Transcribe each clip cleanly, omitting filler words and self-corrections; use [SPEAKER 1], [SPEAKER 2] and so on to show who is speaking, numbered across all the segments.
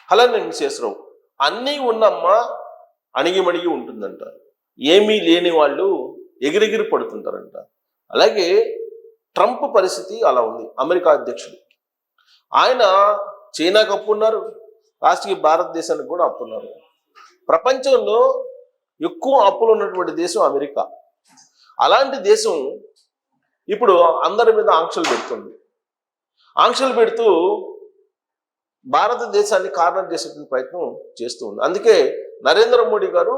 [SPEAKER 1] అలా నేను శేషరావు అన్నీ ఉన్నమ్మ అణిగిమణిగి ఉంటుందంట, ఏమీ లేని వాళ్ళు ఎగిరెగిరి పడుతుంటారంట. అలాగే ట్రంప్ పరిస్థితి అలా ఉంది. అమెరికా అధ్యక్షుడు ఆయన చైనాకు అప్పున్నారు, లాస్ట్కి భారతదేశానికి కూడా అప్పున్నారు. ప్రపంచంలో ఎక్కువ అప్పులు ఉన్నటువంటి దేశం అమెరికా. అలాంటి దేశం ఇప్పుడు అందరి మీద ఆంక్షలు పెడుతుంది. ఆంక్షలు పెడుతూ భారతదేశాన్ని కార్నర్ చేసేటువంటి ప్రయత్నం చేస్తూ ఉంది. అందుకే నరేంద్ర మోడీ గారు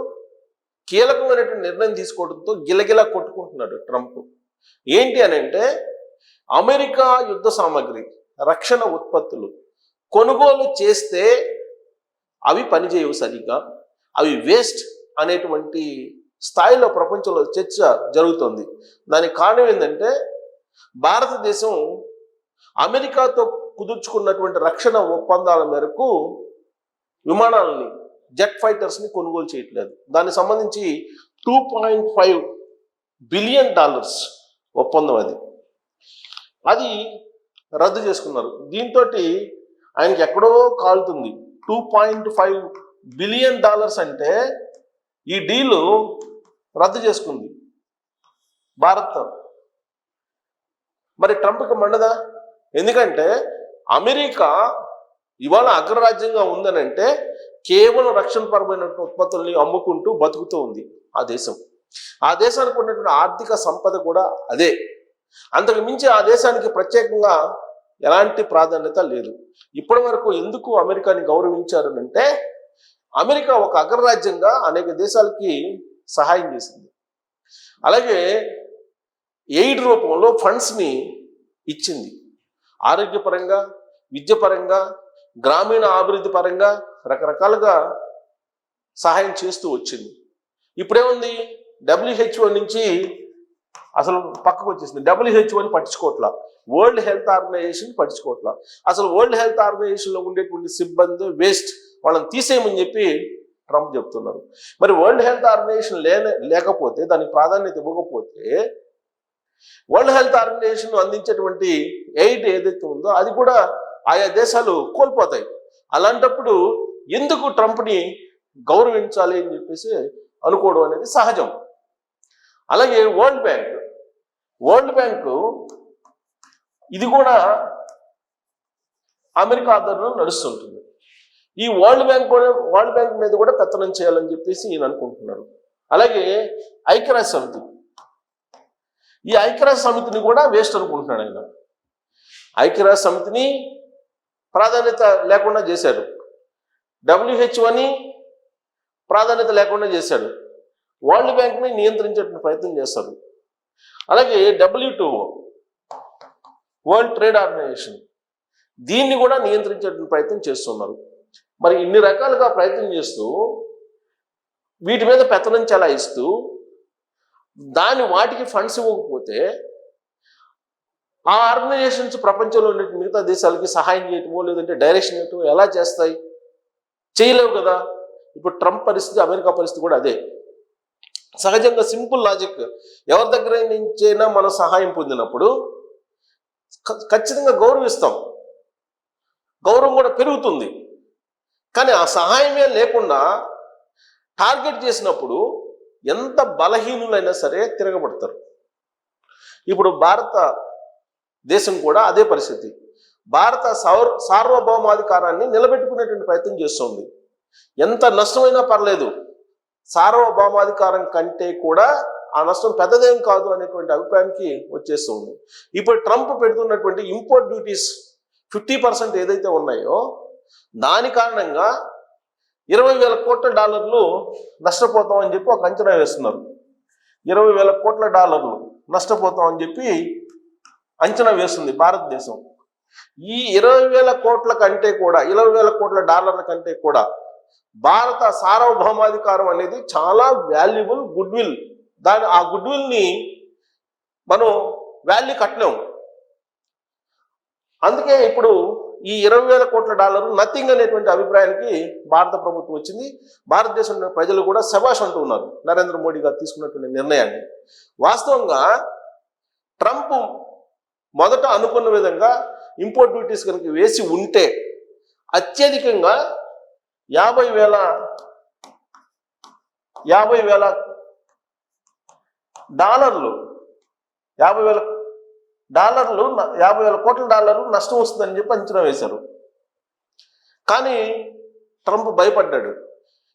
[SPEAKER 1] కీలకమైనటువంటి నిర్ణయం తీసుకోవడంతో గిలగిలా కొట్టుకుంటున్నాడు ట్రంప్. ఏంటి అని అంటే, అమెరికా యుద్ధ సామాగ్రి, రక్షణ ఉత్పత్తులు కొనుగోలు చేస్తే అవి పనిచేయవు సరిగ్గా, అవి వేస్ట్ అనేటువంటి స్థాయిలో ప్రపంచంలో చర్చ జరుగుతుంది. దానికి కారణం ఏంటంటే, భారతదేశం అమెరికాతో కుదుర్చుకున్నటువంటి రక్షణ ఒప్పందాల మేరకు విమానాలని, జెట్ ఫైటర్స్ని కొనుగోలు చేయట్లేదు. దానికి సంబంధించి $2.5 బిలియన్ ఒప్పందం అది రద్దు చేసుకున్నారు. దీంతో ఆయనకి ఎక్కడో కాలుతుంది. $2.5 బిలియన్ అంటే ఈ డీలు రద్దు చేసుకుంది భారత్. మరి ట్రంప్కి మండదా? ఎందుకంటే అమెరికా ఇవాళ అగ్రరాజ్యంగా ఉందని అంటే కేవలం రక్షణపరమైన ఉత్పత్తుల్ని అమ్ముకుంటూ బతుకుతూ ఉంది ఆ దేశం. ఆ దేశానికి ఉన్నటువంటి ఆర్థిక సంపద కూడా అదే. అంతకు మించి ఆ దేశానికి ప్రత్యేకంగా ఎలాంటి ప్రాధాన్యత లేదు. ఇప్పటి వరకు ఎందుకు అమెరికాని గౌరవించారు అంటే, అమెరికా ఒక అగ్రరాజ్యంగా అనేక దేశాలకి సహాయం చేసింది. అలాగే ఎయిడ్ రూపంలో ఫండ్స్ని ఇచ్చింది. ఆరోగ్యపరంగా, విద్యపరంగా, గ్రామీణ అభివృద్ధి పరంగా రకరకాలుగా సహాయం చేస్తూ వచ్చింది. ఇప్పుడేముంది, WHO నుంచి అసలు పక్కకు వచ్చేసింది. WHOని పట్టించుకోవట్లా, వరల్డ్ హెల్త్ ఆర్గనైజేషన్ పట్టించుకోవట్లా. అసలు వరల్డ్ హెల్త్ ఆర్గనైజేషన్లో ఉండేటువంటి సిబ్బంది వేస్ట్, వాళ్ళని తీసేయమని చెప్పి ట్రంప్ చెప్తున్నారు. మరి వరల్డ్ హెల్త్ ఆర్గనైజేషన్ లేకపోతే, దానికి ప్రాధాన్యత ఇవ్వకపోతే, వరల్డ్ హెల్త్ ఆర్గనైజేషన్ అందించేటువంటి ఎయిడ్ ఏదైతే ఉందో అది కూడా ఆయా దేశాలు కోల్పోతాయి. అలాంటప్పుడు ఎందుకు ట్రంప్ని గౌరవించాలి అని చెప్పేసి అనుకోవడం అనేది సహజం. అలాగే వరల్డ్ బ్యాంక్ ఇది కూడా అమెరికా ఆధ్వర్యంలో నడుస్తుంటుంది. ఈ వరల్డ్ బ్యాంక్ మీద కూడా పెత్తనం చేయాలని చెప్పేసి ఈయన అనుకుంటున్నారు. అలాగే ఐక్యరాజ్య సమితి, ఈ ఐక్యరాజ్య సమితిని కూడా వేస్ట్ అనుకుంటున్నాడు ఆయన. ఐక్యరాజ్య సమితిని ప్రాధాన్యత లేకుండా చేశాడు, WHOని ప్రాధాన్యత లేకుండా చేశాడు, వరల్డ్ బ్యాంక్ని నియంత్రించే ప్రయత్నం చేస్తారు. అలాగే WTO, వరల్డ్ ట్రేడ్ ఆర్గనైజేషన్, దీన్ని కూడా నియంత్రించే ప్రయత్నం చేస్తున్నారు. మరి ఇన్ని రకాలుగా ప్రయత్నం చేస్తూ వీటి మీద పెత్తనం చెలాయిస్తూ వాటికి ఫండ్స్ ఇవ్వకపోతే ఆ ఆర్గనైజేషన్స్ ప్రపంచంలో ఉండే మిగతా దేశాలకి సహాయం చేయటమో లేదంటే డైరెక్షన్ ఇవ్వటమో ఎలా చేస్తాయి? చేయలేవు కదా. ఇప్పుడు ట్రంప్ పరిస్థితి, అమెరికా పరిస్థితి కూడా అదే. సహజంగా సింపుల్ లాజిక్, ఎవరి దగ్గర నుంచైనా మనం సహాయం పొందినప్పుడు ఖచ్చితంగా గౌరవిస్తాం, గౌరవం కూడా పెరుగుతుంది. కానీ ఆ సహాయమే లేకుండా టార్గెట్ చేసినప్పుడు ఎంత బలహీనులైనా సరే తిరగబడతారు. ఇప్పుడు భారతదేశం కూడా అదే పరిస్థితి. భారత సార్వభౌమాధికారాన్ని నిలబెట్టుకునేటువంటి ప్రయత్నం చేస్తుంది. ఎంత నష్టమైనా పర్లేదు, సార్వభౌమాధికారం కంటే కూడా ఆ నష్టం పెద్దదేం కాదు అనేటువంటి అభిప్రాయానికి వచ్చేస్తుంది. ఇప్పుడు ట్రంప్ పెడుతున్నటువంటి ఇంపోర్ట్ డ్యూటీస్ 50% ఏదైతే ఉన్నాయో దాని కారణంగా $20,000 కోట్ల నష్టపోతామని చెప్పి ఒక అంచనా వేస్తున్నారు. $20,000 కోట్ల నష్టపోతామని చెప్పి అంచనా వేస్తుంది భారతదేశం. ఈ 20,000 కోట్ల కంటే కూడా, $20,000 కోట్ల కంటే కూడా భారత సార్వభౌమాధికారం అనేది చాలా వాల్యుబుల్ గుడ్విల్. ఆ గుడ్విల్ని మనం వాల్యూ కట్టలేము. అందుకే ఇప్పుడు ఈ $20,000 కోట్ల నథింగ్ అనేటువంటి అభిప్రాయానికి భారత ప్రభుత్వం వచ్చింది. భారతదేశం ప్రజలు కూడా శభాష్ అంటూ ఉన్నారు నరేంద్ర మోడీ గారు తీసుకున్నటువంటి నిర్ణయాన్ని. వాస్తవంగా ట్రంప్ మొదట అనుకున్న విధంగా ఇంపోర్ట్ డ్యూటీస్ కనుక వేసి ఉంటే అత్యధికంగా 50,000 డాలర్లు 50,000 కోట్ల డాలర్లు నష్టం వస్తుందని చెప్పి అంచనా వేశారు. కానీ ట్రంప్ భయపడ్డాడు.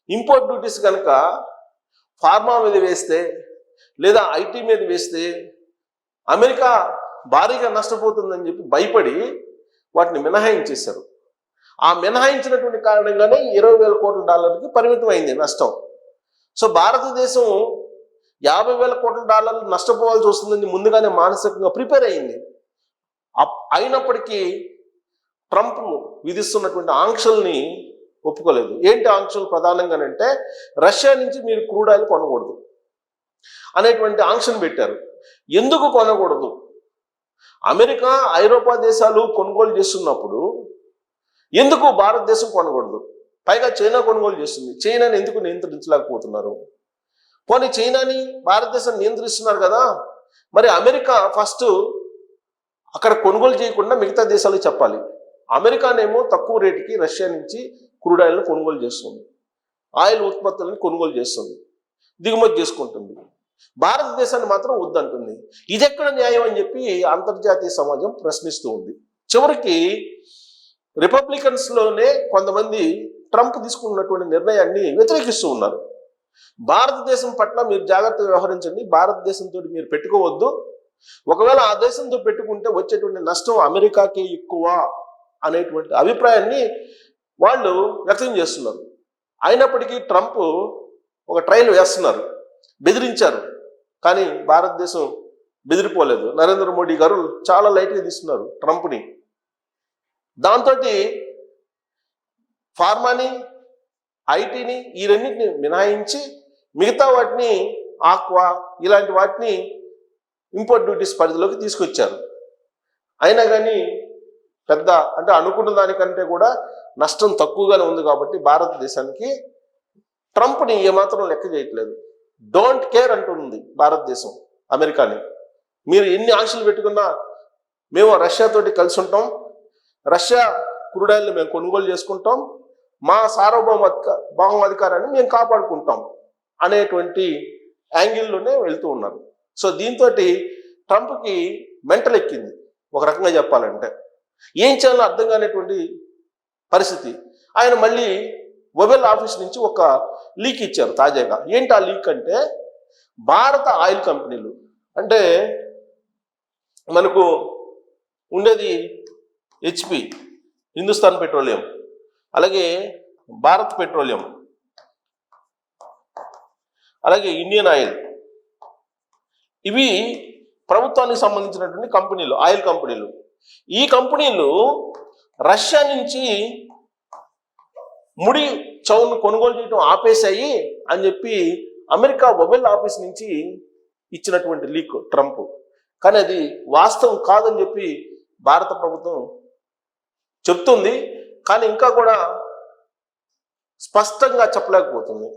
[SPEAKER 1] ఇంపోర్ట్ డ్యూటీస్ కనుక ఫార్మా మీద వేస్తే లేదా ఐటీ మీద వేస్తే అమెరికా భారీగా నష్టపోతుందని చెప్పి భయపడి వాటిని మినహాయించేశారు. ఆ మినహాయించినటువంటి కారణంగానే 20,000 కోట్ల డాలర్కి పరిమితం అయింది నష్టం. సో భారతదేశం 50,000 కోట్ల డాలర్లు నష్టపోవాల్సి వస్తుందని ముందుగానే మానసికంగా ప్రిపేర్ అయింది. అయినప్పటికీ ట్రంప్ విధిస్తున్నటువంటి ఆంక్షల్ని ఒప్పుకోలేదు. ఏంటి ఆంక్షలు? ప్రధానంగానంటే రష్యా నుంచి మీరు క్రూడ్ ఆయిల్ కొనకూడదు అనేటువంటి ఆంక్షను పెట్టారు. ఎందుకు కొనకూడదు? అమెరికా, ఐరోపా దేశాలు కొనుగోలు చేస్తున్నప్పుడు ఎందుకు భారతదేశం కొనకూడదు? పైగా చైనా కొనుగోలు చేస్తుంది. చైనాని ఎందుకు నియంత్రించలేకపోతున్నారు? పోనీ చైనాని భారతదేశం నియంత్రిస్తున్నారు కదా, మరి అమెరికా ఫస్ట్ అక్కడ కొనుగోలు చేయకుండా మిగతా దేశాలకు చెప్పాలి. అమెరికానేమో తక్కువ రేటుకి రష్యా నుంచి క్రూడ్ ఆయిల్ని కొనుగోలు చేస్తుంది, ఆయిల్ ఉత్పత్తులను కొనుగోలు చేస్తుంది, దిగుమతి చేసుకుంటుంది. భారతదేశాన్ని మాత్రం వద్దంటుంది. ఇది ఎక్కడ న్యాయం అని చెప్పి అంతర్జాతీయ సమాజం ప్రశ్నిస్తూ ఉంది. చివరికి రిపబ్లికన్స్లోనే కొంతమంది ట్రంప్ తీసుకున్నటువంటి నిర్ణయాన్ని వ్యతిరేకిస్తూ ఉన్నారు. భారతదేశం పట్ల మీరు జాగ్రత్తగా వ్యవహరించండి, భారతదేశంతో మీరు పెట్టుకోవద్దు, ఒకవేళ ఆ దేశంతో పెట్టుకుంటే వచ్చేటువంటి నష్టం అమెరికాకే ఎక్కువ అనేటువంటి అభిప్రాయాన్ని వాళ్ళు వ్యక్తం చేస్తున్నారు. అయినప్పటికీ ట్రంప్ ఒక ట్రయల్ వేస్తున్నారు, బెదిరించారు. కానీ భారతదేశం బెదిరిపోలేదు. నరేంద్ర మోడీ గారు చాలా లైట్గా తీసుకున్నారు ట్రంప్ని. దాంతో ఫార్మాని, ఐటీని ఈ రెండింటిని మినహాయించి మిగతా వాటిని ఆక్వా ఇలాంటి వాటిని ఇంపోర్ట్ డ్యూటీస్ పరిధిలోకి తీసుకొచ్చారు. అయినా కానీ పెద్ద అంటే అనుకున్న దానికంటే కూడా నష్టం తక్కువగానే ఉంది కాబట్టి భారతదేశానికి ట్రంప్ని ఏమాత్రం లెక్క చేయట్లేదు. డోంట్ కేర్ అంటుంది భారతదేశం అమెరికాని. మీరు ఎన్ని ఆంక్షలు పెట్టుకున్నా మేము రష్యాతోటి కలిసి ఉంటాం, రష్యా క్రూడ్ ఆయిల్ని మేము కొనుగోలు చేసుకుంటాం, మా సార్వభౌమాధికారాన్ని మేము కాపాడుకుంటాం అనేటువంటి యాంగిల్లోనే వెళ్తూ ఉన్నారు. సో దీంతో ట్రంప్కి మెంటల్ ఎక్కింది ఒక రకంగా చెప్పాలంటే. ఏం చేయాలో అర్థం కానిటువంటి పరిస్థితి. ఆయన మళ్ళీ ఒబెల్ ఆఫీస్ నుంచి ఒక లీక్ ఇచ్చారు తాజాగా. ఏంటి ఆ లీక్ అంటే, భారత ఆయిల్ కంపెనీలు అంటే మనకు ఉండేది హెచ్పి, హిందుస్థాన్ పెట్రోలియం, అలాగే భారత్ పెట్రోలియం, అలాగే ఇండియన్ ఆయిల్, ఇవి ప్రభుత్వానికి సంబంధించినటువంటి కంపెనీలు, ఆయిల్ కంపెనీలు. ఈ కంపెనీలు రష్యా నుంచి ముడి చౌను కొనుగోలు చేయడం ఆపేశాయి అని చెప్పి అమెరికా ఒబెల్ ఆఫీస్ నుంచి ఇచ్చినటువంటి లీక్ ట్రంప్. కానీ అది వాస్తవం కాదని చెప్పి భారత ప్రభుత్వం చెప్తుంది. కానీ ఇంకా కూడా స్పష్టంగా చెప్పలేకపోతుంది.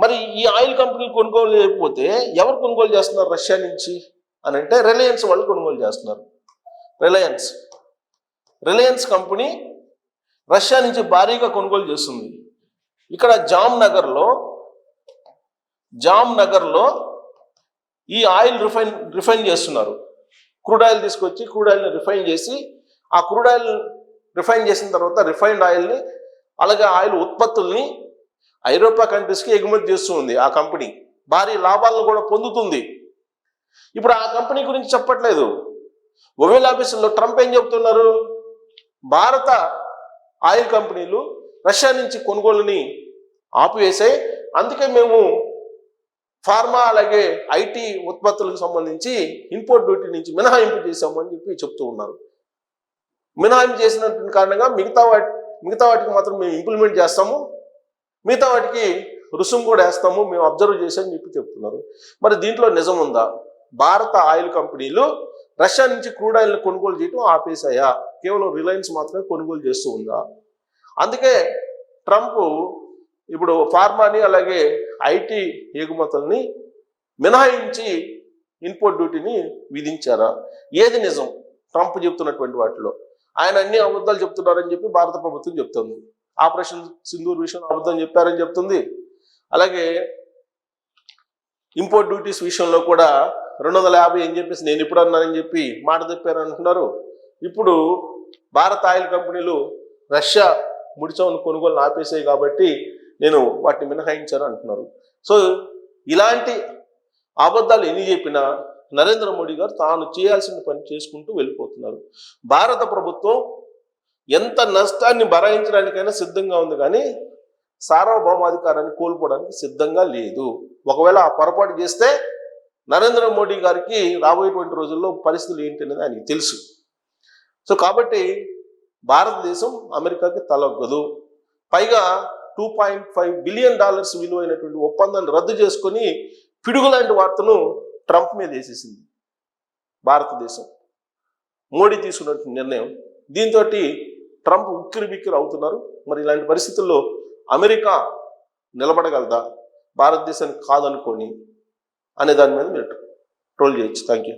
[SPEAKER 1] మరి ఈ ఆయిల్ కంపెనీలు కొనుగోలు చేయకపోతే ఎవరు కొనుగోలు చేస్తున్నారు రష్యా నుంచి అని అంటే రిలయన్స్ వాళ్ళు కొనుగోలు చేస్తున్నారు. రిలయన్స్ కంపెనీ రష్యా నుంచి భారీగా కొనుగోలు చేస్తుంది. ఇక్కడ జామ్ నగర్లో ఈ ఆయిల్ రిఫైన్ చేస్తున్నారు. క్రూడ్ ఆయిల్ తీసుకొచ్చి క్రూడ్ ఆయిల్ని రిఫైన్ చేసి, ఆ క్రూడ్ ఆయిల్ రిఫైన్ చేసిన తర్వాత రిఫైన్డ్ ఆయిల్ని అలాగే ఆయిల్ ఉత్పత్తుల్ని ఐరోపా కంట్రీస్కి ఎగుమతి చేస్తూ ఉంది. ఆ కంపెనీ భారీ లాభాలను కూడా పొందుతుంది. ఇప్పుడు ఆ కంపెనీ గురించి చెప్పట్లేదు. ఒవెల్ ఆఫీసులో ట్రంప్ ఏం చెప్తున్నారు, భారత ఆయిల్ కంపెనీలు రష్యా నుంచి కొనుగోలుని ఆపివేశాయి, అందుకే మేము ఫార్మా అలాగే ఐటీ ఉత్పత్తులకు సంబంధించి ఇంపోర్ట్ డ్యూటీ నుంచి మినహాయింపు చేశాము అని చెప్పి చెప్తూ ఉన్నారు. మినహాయింపు చేసినటువంటి కారణంగా మిగతా వాటికి మాత్రం మేము ఇంప్లిమెంట్ చేస్తాము, మిగతా వాటికి రుసుము కూడా వేస్తాము, మేము అబ్జర్వ్ చేసామని చెప్పి చెప్తున్నారు. మరి దీంట్లో నిజం ఉందా? భారత ఆయిల్ కంపెనీలు రష్యా నుంచి క్రూడ్ ఆయిల్ని కొనుగోలు చేయడం ఆపేశాయా? కేవలం రిలయన్స్ మాత్రమే కొనుగోలు చేస్తూ ఉందా? అందుకే ట్రంప్ ఇప్పుడు ఫార్మాని అలాగే ఐటీ ఎగుమతుల్ని మినహాయించి ఇంపోర్ట్ డ్యూటీని విధించారా? ఏది నిజం ట్రంప్ చెప్తున్నటువంటి వాటిలో? ఆయన అన్ని అబద్ధాలు చెప్తున్నారని చెప్పి భారత ప్రభుత్వం చెప్తుంది. ఆపరేషన్ సింధూర్ విషయంలో అబద్ధం చెప్పారని చెప్తుంది. అలాగే ఇంపోర్ట్ డ్యూటీస్ విషయంలో కూడా 250 అని చెప్పేసి నేను ఇప్పుడు అన్నానని చెప్పి మాట చెప్పారు అంటున్నారు. ఇప్పుడు భారత ఆయిల్ కంపెనీలు రష్యా ముడిచమును కొనుగోలు ఆపేసాయి కాబట్టి నేను వాటిని మినహాయించాను అంటున్నారు. సో ఇలాంటి అబద్ధాలు ఎన్ని చెప్పినా నరేంద్ర మోడీ గారు తాను చేయాల్సిన పని చేసుకుంటూ వెళ్ళిపోతున్నారు. భారత ప్రభుత్వం ఎంత నష్టాన్ని భరాయించడానికైనా సిద్ధంగా ఉంది, కానీ సార్వభౌమాధికారాన్ని కోల్పోవడానికి సిద్ధంగా లేదు. ఒకవేళ ఆ పొరపాటు చేస్తే నరేంద్ర మోడీ గారికి రాబోయేటువంటి రోజుల్లో పరిస్థితులు ఏంటి అనేది ఆయనకి తెలుసు. సో కాబట్టి భారతదేశం అమెరికాకి తలొగ్గదు. పైగా $2.5 బిలియన్ విలువైనటువంటి ఒప్పందాన్ని రద్దు చేసుకొని పిడుగు లాంటి వార్తను ట్రంప్ మీద వేసేసింది భారతదేశం, మోడీ తీసుకున్నటువంటి నిర్ణయం. దీంతో ట్రంప్ ఉక్కిరి బిక్కిరి అవుతున్నారు. మరి ఇలాంటి పరిస్థితుల్లో అమెరికా నిలబడగలదా భారతదేశానికి కాదనుకొని అనే దాని మీద మీరు ట్రోల్ చేయొచ్చు. Thank you.